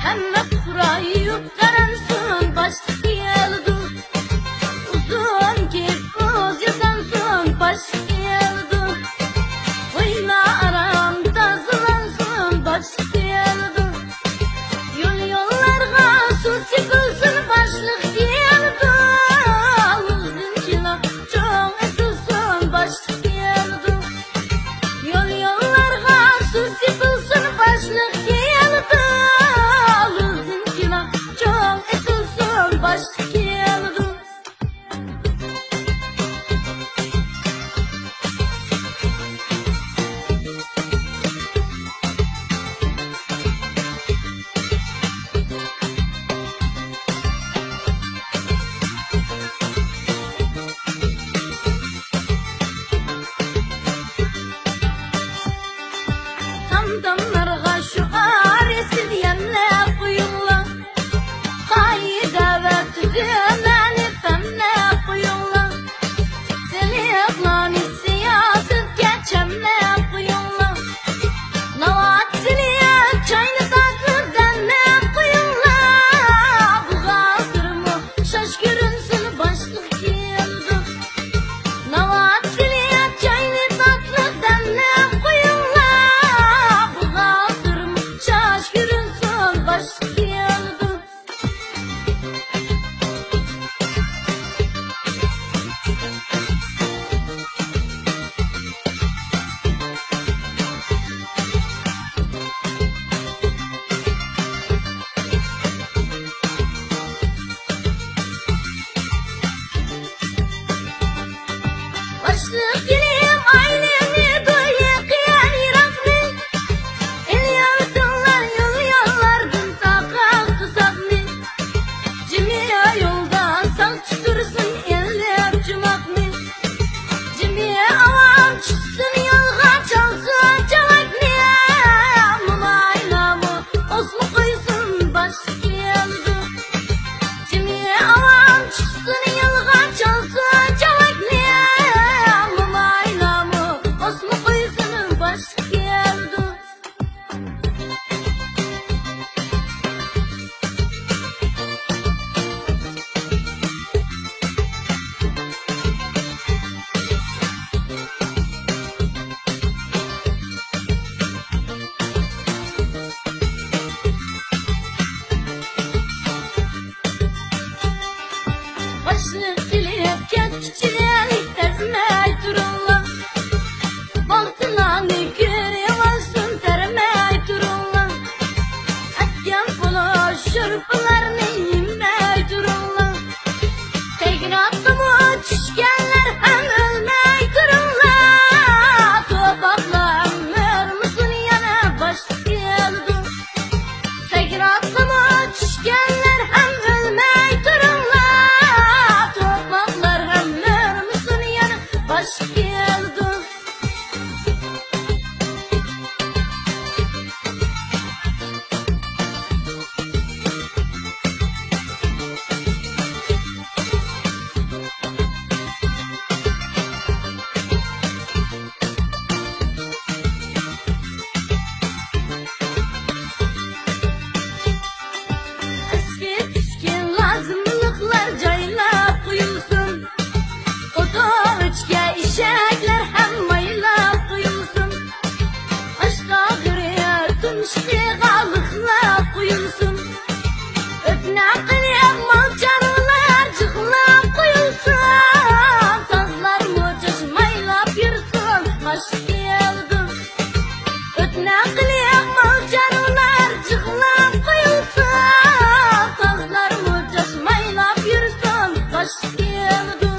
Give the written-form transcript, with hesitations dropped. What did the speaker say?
Hemme kurayıp karansın başlık yeldu. Uzun kirpuz yasansın başlık yeldu. Oyna aram tazılansın başlık yeldu. Yollarga su sıkılsın başlık yeldu. Uzun kila çok esılsın başlık yeldu. Yollarga su sıkılsın başlık yeldu. Damlarga şu aresi diyemle kuyulla. Kayda ve tüzümeni femle kuyulla. Seni aklani siyaset geçemle kuyulla. Navat siliye çayını tatlı demle kuyulla. Bu kaldırma şaşkırınsın başlık yıldı. Navat siliye çayını tatlı demle kuyulla. Başlık dilim ailemi doyuyor kıyan İrak'ni. El yardımlar yol yollardım ta kalktı sakni. Cimiye yoldan sal çıtırsın eller cumakni. Cimiye avam çıksın yolga çalsın çalakni. Mumaylamı osmu koysun başlık yeldu. Cimiye avam çıksın yolga çalsın çalakni. Başlık dilip geççilik tezmey durunla. Baltınani görüyorsun termey durunla. Etken pulu şurpularını yemey durunla. Sevgin atlımı çüşkenler hem ölmey durunla. Topakla ömür müsün yana başlık yeldu. Sevgin atlımı çüşkenler hem ölmey durunla. Başlık yeldu. Eski püskün lazımlıklar cayla koyulsun. Oda içke işekler hem mayla koyulsun. Aşka gırıya tümüştü kalıkla koyulsun. Öpne kılyak malcanlar cıkla koyulsun. Tazlar mocaş mayla yürüsün başlık yeldu. Öpne kılyak malcanlar cıkla koyulsun. Tazlar mocaş mayla yürüsün başlık yeldu.